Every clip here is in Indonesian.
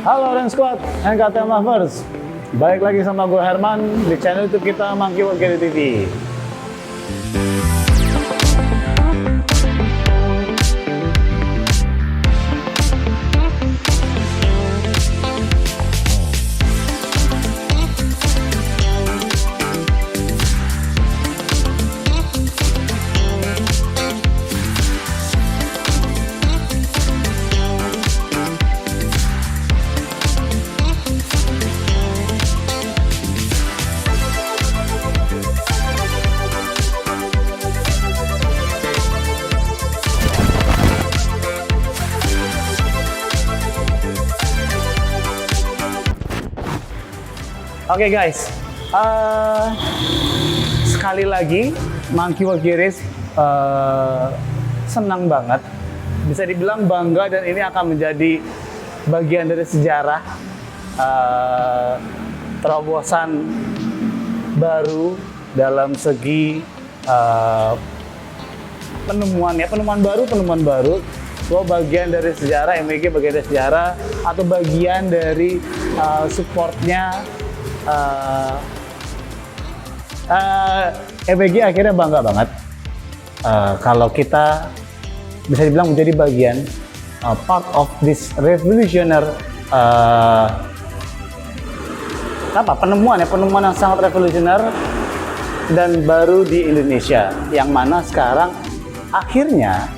Halo Orange Squad and KTM Lovers. Balik lagi sama gue Herman di channel YouTube kita Monkey World Gear TV. Oke guys, sekali lagi Monkey World Gear senang banget, bisa dibilang bangga, dan ini akan menjadi bagian dari sejarah terobosan baru dalam segi penemuan baru. So, bagian dari sejarah MWG, bagian dari sejarah atau bagian dari supportnya. MWG akhirnya bangga banget kalau kita bisa dibilang menjadi bagian part of this revolutionary penemuan yang sangat revolusioner dan baru di Indonesia, yang mana sekarang akhirnya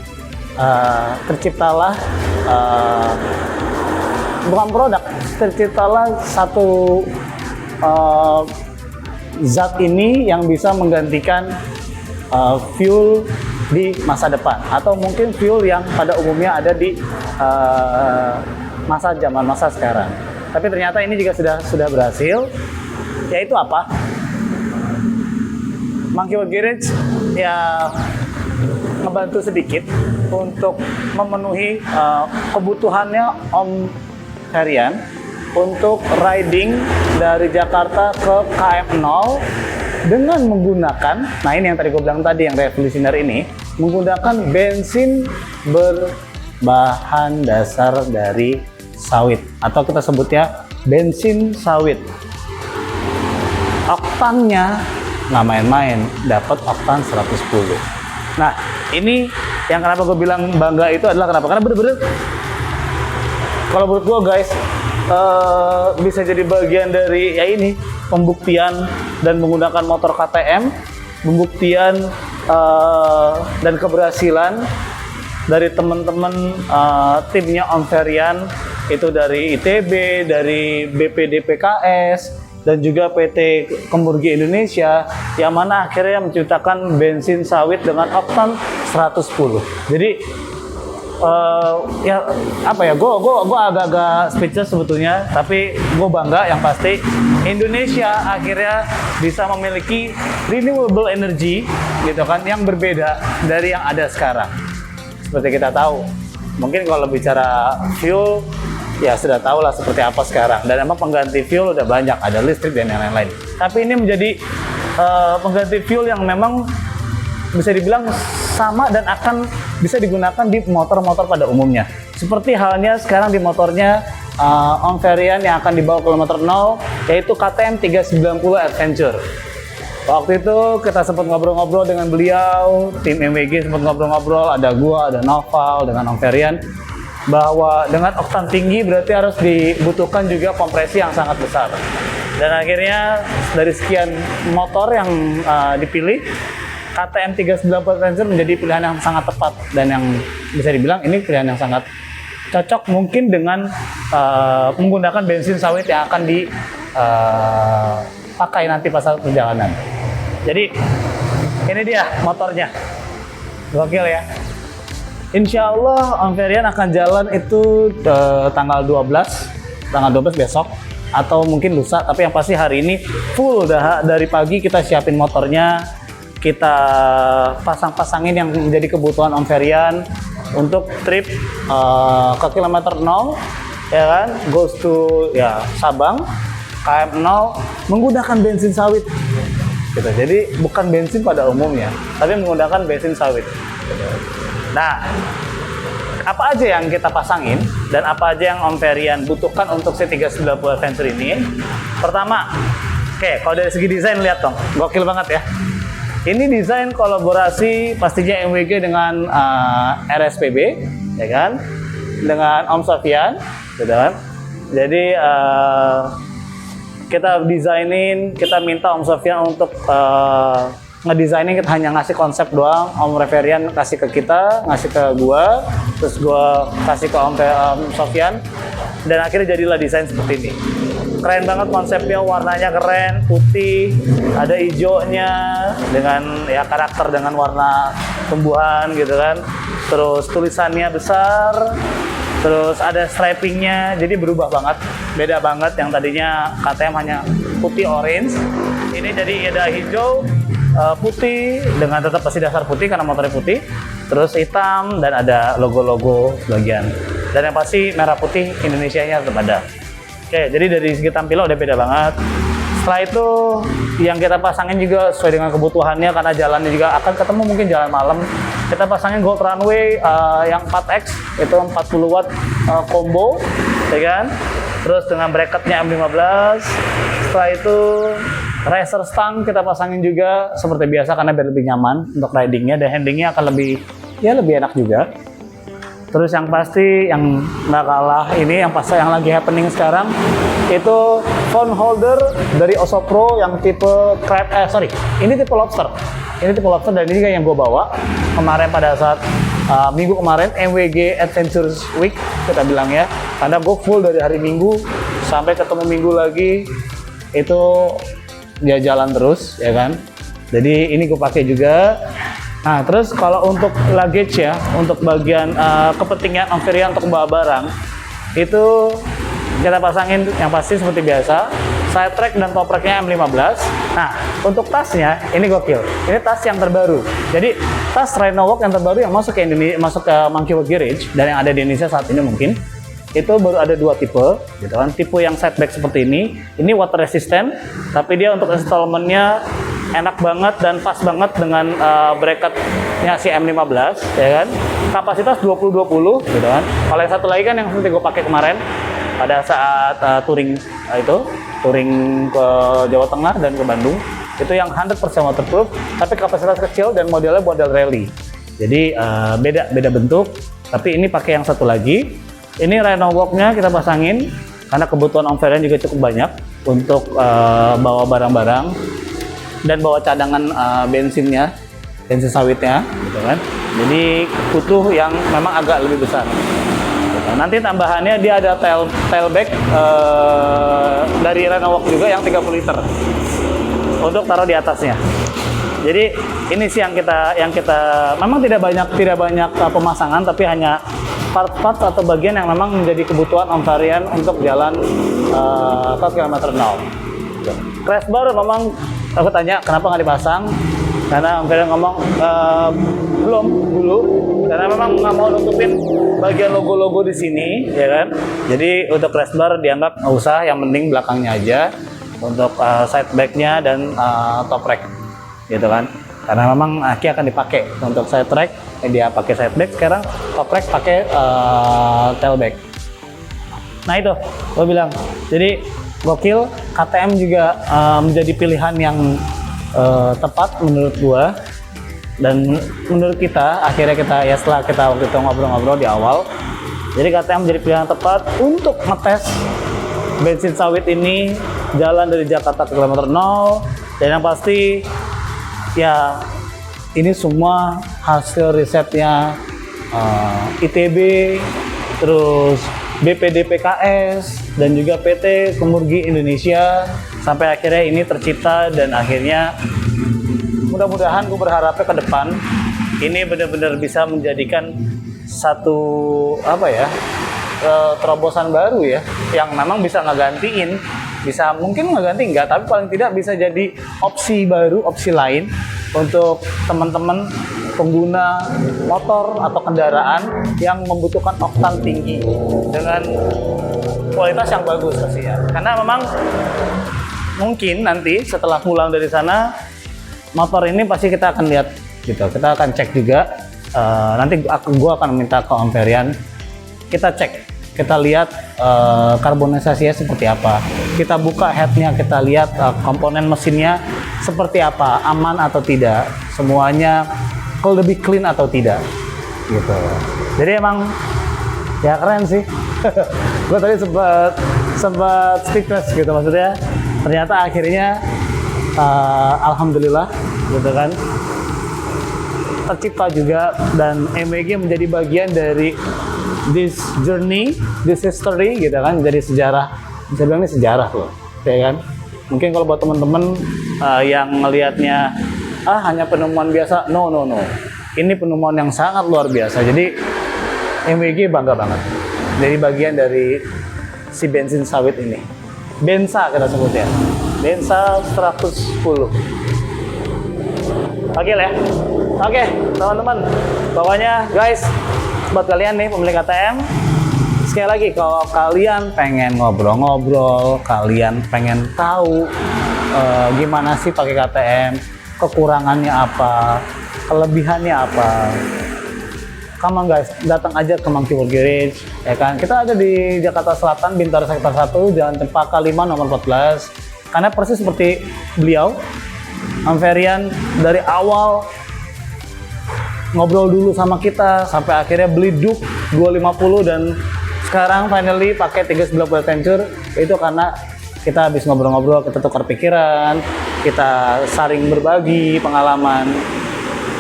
terciptalah bukan produk, terciptalah satu zat ini yang bisa menggantikan fuel di masa depan, atau mungkin fuel yang pada umumnya ada di masa sekarang. Tapi ternyata ini juga sudah berhasil, yaitu apa? Monkey World Gear ya ngebantu sedikit untuk memenuhi kebutuhannya Om Herian untuk riding dari Jakarta ke KM0 dengan menggunakan, nah ini yang tadi gue bilang tadi, yang revolusioner ini, menggunakan bensin berbahan dasar dari sawit, atau kita sebutnya bensin sawit. Oktannya nggak main-main, dapat oktan 110. Nah ini yang kenapa gue bilang bangga itu adalah kenapa? Karena bener-bener kalau menurut gue guys, bisa jadi bagian dari ya ini pembuktian dan menggunakan motor KTM, pembuktian dan keberhasilan dari teman-teman timnya Om Ferian, itu dari ITB, dari BPDPKS, dan juga PT Kemburgi Indonesia, yang mana akhirnya menciptakan bensin sawit dengan oktan 110. Jadi ya apa ya, gue agak-agak speechless sebetulnya, tapi gue bangga yang pasti Indonesia akhirnya bisa memiliki renewable energy gitu kan, yang berbeda dari yang ada sekarang. Seperti kita tahu, mungkin kalau bicara fuel ya sudah tahu lah seperti apa sekarang, dan memang pengganti fuel udah banyak, ada listrik dan yang lain-lain. Tapi ini menjadi pengganti fuel yang memang bisa dibilang sama dan akan bisa digunakan di motor-motor pada umumnya. Seperti halnya sekarang di motornya Om Ferian yang akan dibawa kilometer 0, yaitu KTM 390 Adventure. Waktu itu kita sempat ngobrol-ngobrol dengan beliau, tim MWG sempat ngobrol-ngobrol, ada gua, ada Noval, dengan Om Ferian, bahwa dengan oktan tinggi berarti harus dibutuhkan juga kompresi yang sangat besar. Dan akhirnya dari sekian motor yang dipilih, KTM 390 Adventure menjadi pilihan yang sangat tepat, dan yang bisa dibilang ini pilihan yang sangat cocok mungkin dengan menggunakan bensin sawit yang akan dipakai nanti pas saat perjalanan. Jadi ini dia motornya, gokil ya. Insya Allah Om Ferian akan jalan itu tanggal 12 besok, atau mungkin lusa, tapi yang pasti hari ini full dari pagi kita siapin motornya, kita pasang-pasangin yang menjadi kebutuhan Om Ferian untuk trip ke kilometer 0, ya kan, goes to ya Sabang, KM0, menggunakan bensin sawit gitu. Jadi bukan bensin pada umumnya, tapi menggunakan bensin sawit gitu. Nah, apa aja yang kita pasangin dan apa aja yang Om Ferian butuhkan untuk C390 Adventure ini. Pertama, oke, kalau dari segi desain lihat dong, gokil banget ya. Ini desain kolaborasi pastinya MWG dengan RSPB, ya kan, dengan Om Sofyan, gitu kan. Jadi kita desainin, kita minta Om Sofyan untuk ngedesainin, kita hanya ngasih konsep doang. Om Ferian kasih ke kita, ngasih ke gua, terus gua kasih ke Om Sofyan, dan akhirnya jadilah desain seperti ini. Keren banget konsepnya, warnanya keren, putih, ada hijaunya dengan ya karakter dengan warna tumbuhan gitu kan. Terus tulisannya besar, terus ada stripingnya, jadi berubah banget, beda banget. Yang tadinya KTM hanya putih orange, ini jadi ada hijau, putih dengan tetap pasti dasar putih karena motornya putih, terus hitam dan ada logo-logo sebagian, dan yang pasti merah putih Indonesianya tetap ada. Oke, jadi dari segi tampilan udah beda banget. Setelah itu yang kita pasangin juga sesuai dengan kebutuhannya, karena jalannya juga akan ketemu mungkin jalan malam. Kita pasangin Gold Runway yang 4X, itu 40 watt combo, ya kan? Terus dengan bracketnya M15. Setelah itu racer stang kita pasangin juga seperti biasa karena biar lebih nyaman untuk ridingnya, dan handlingnya akan lebih enak juga. Terus yang pasti yang nggak kalah ini yang lagi happening sekarang itu phone holder dari Oso Pro yang tipe crab, ini tipe lobster. Ini tipe lobster, dan ini yang gue bawa kemarin pada saat minggu kemarin MWG Adventures Week kita bilang ya, karena gue full dari hari Minggu sampai ketemu Minggu lagi itu dia jalan terus ya kan. Jadi ini gue pakai juga. Nah, terus kalau untuk luggage ya, untuk bagian kepentingan Om Ferian untuk membawa barang, itu kita pasangin yang pasti seperti biasa, side track dan top racknya M15. Nah, untuk tasnya, ini gokil. Ini tas yang terbaru. Jadi, tas Rhino-Walk yang terbaru yang masuk ke Indonesia, masuk ke Monkey Walk Garage, dan yang ada di Indonesia saat ini mungkin, itu baru ada 2 tipe, gitu kan. Tipe yang side back seperti ini water resistant, tapi dia untuk installmentnya enak banget dan pas banget dengan bracketnya si M15, ya kan. Kapasitas 20-20, gitu kan. Kalau yang satu lagi kan yang seperti gue pakai kemarin pada saat touring ke Jawa Tengah dan ke Bandung, itu yang 100% waterproof, tapi kapasitas kecil dan modelnya model rally. Jadi beda bentuk, tapi ini pakai yang satu lagi. Ini Rhino-Walk-nya kita pasangin karena kebutuhan Om Ferian juga cukup banyak untuk bawa barang-barang dan bawa cadangan bensin sawitnya, gitu kan. Jadi butuh yang memang agak lebih besar. Nanti tambahannya dia ada tailback dari Rhino-Walk juga yang 30 liter untuk taruh di atasnya. Jadi ini sih yang kita memang tidak banyak pemasangan, tapi hanya part-part atau bagian yang memang menjadi kebutuhan Om Ferian untuk jalan 4 km 0. Crash bar memang aku tanya kenapa nggak dipasang, karena Om Ferian ngomong belum dulu, karena memang nggak mau nutupin bagian logo-logo di sini, ya kan. Jadi untuk crash bar dianggap nggak usah, yang penting belakangnya aja untuk side back-nya dan top rack, gitu kan. Karena memang Aki akan dipakai untuk side track, dia pakai side back, sekarang top rack pakai tailback. Nah itu, gue bilang, jadi gokil. KTM juga menjadi pilihan yang tepat menurut gue, dan menurut kita. Akhirnya kita ya setelah kita waktu itu ngobrol-ngobrol di awal, jadi KTM menjadi pilihan yang tepat untuk ngetes bensin sawit ini jalan dari Jakarta ke kilometer 0, dan yang pasti ya ini semua hasil risetnya ITB, terus BPDPKS, dan juga PT Kemurgi Indonesia, sampai akhirnya ini tercipta. Dan akhirnya mudah-mudahan gue berharapnya ke depan ini benar-benar bisa menjadikan satu terobosan baru ya, yang memang bisa ngegantiin, bisa mungkin ngeganti enggak, tapi paling tidak bisa jadi opsi baru, opsi lain untuk teman-teman pengguna motor atau kendaraan yang membutuhkan oktan tinggi dengan kualitas yang bagus pastinya. Karena memang mungkin nanti setelah pulang dari sana, motor ini pasti kita akan lihat gitu, kita akan cek juga nanti gua akan minta ke Om Ferian, kita cek, kita lihat karbonisasinya seperti apa, kita buka headnya, kita lihat komponen mesinnya seperti apa, aman atau tidak, semuanya lebih clean atau tidak gitu. Jadi emang ya keren sih. Gue tadi sempat speechless gitu, maksudnya ternyata akhirnya alhamdulillah gitu kan tercipta juga, dan MWG menjadi bagian dari this journey, this history gitu kan, jadi sejarah, bisa bilang ini sejarah loh ya kan. Mungkin kalau buat teman-teman yang ngelihatnya hanya penemuan biasa, no, ini penemuan yang sangat luar biasa. Jadi MWG bangga banget jadi bagian dari si bensin sawit ini, Bensa kita sebutnya, Bensa 110. Oke lah ya. Oke teman-teman, pokoknya guys, buat kalian nih pemilik KTM, sekali lagi kalau kalian pengen ngobrol-ngobrol, kalian pengen tahu gimana sih pakai KTM, kekurangannya apa, kelebihannya apa, come on guys, datang aja ke Monkey World Garage ya kan. Kita ada di Jakarta Selatan, Bintaro Sektor 1, Jalan Cempaka 5 nomor 14. Karena persis seperti beliau, Om Ferian dari awal ngobrol dulu sama kita sampai akhirnya beli Duke 250 dan sekarang finally pakai 390 Adventure. Itu karena kita habis ngobrol-ngobrol, kita tukar pikiran, kita saling berbagi pengalaman.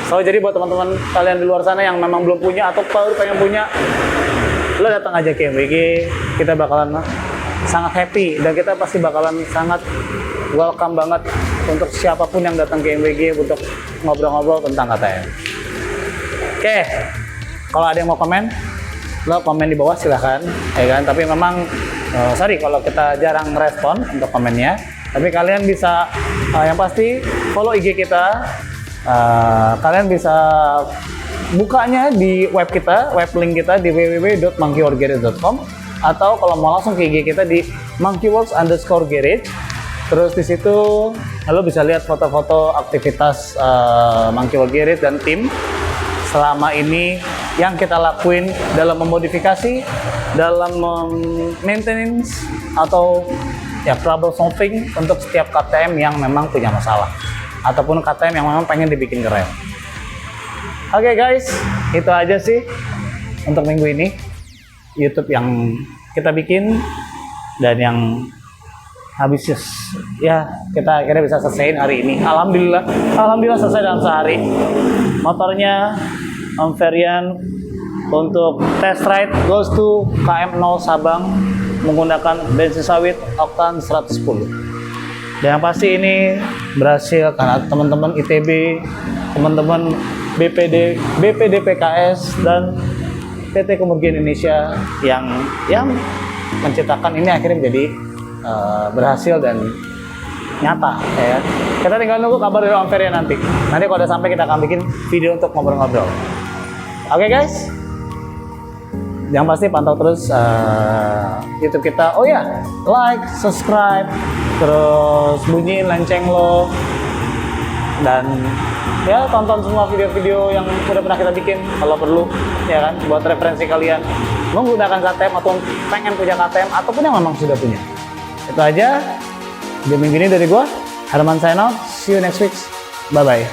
So jadi buat teman-teman kalian di luar sana yang memang belum punya atau baru pengen punya, lo datang aja ke MWG, kita bakalan sangat happy dan kita pasti bakalan sangat welcome banget untuk siapapun yang datang ke MWG untuk ngobrol-ngobrol tentang KTM. Oke, kalau ada yang mau komen, lo komen di bawah silahkan, ya kan. Tapi memang sorry kalau kita jarang respon untuk komennya. Tapi kalian bisa, yang pasti follow IG kita. Kalian bisa bukanya di web kita, web link kita di www.monkeyworldgarage.com, atau kalau mau langsung ke IG kita di monkeyworks_garage. Terus di situ lo bisa lihat foto-foto aktivitas Monkey World Garage dan tim selama ini yang kita lakuin dalam memodifikasi, dalam maintenance atau ya trouble solving untuk setiap KTM yang memang punya masalah ataupun KTM yang memang pengen dibikin keren. Oke guys, itu aja sih untuk minggu ini YouTube yang kita bikin dan yang habis ya kita akhirnya bisa selesaiin hari ini. Alhamdulillah selesai dalam sehari. Motornya Om Ferian untuk test ride goes to KM0 Sabang menggunakan bensin sawit oktan 110. Dan yang pasti ini berhasil karena teman-teman ITB, teman-teman BPDPKS dan PT Kemergian Indonesia yang menciptakan ini akhirnya menjadi berhasil dan nyata ya. Kita tinggal nunggu kabar dari Om Ferian nanti kalau udah sampai kita akan bikin video untuk ngobrol-ngobrol. Oke guys, yang pasti pantau terus YouTube kita. Oh ya, like, subscribe, terus bunyiin lonceng lo, dan ya tonton semua video-video yang udah pernah kita bikin kalau perlu ya kan, buat referensi kalian menggunakan KTM atau pengen punya KTM ataupun yang memang sudah punya. Itu aja di minggu ini dari gua, Herman sign out. See you next week. Bye bye.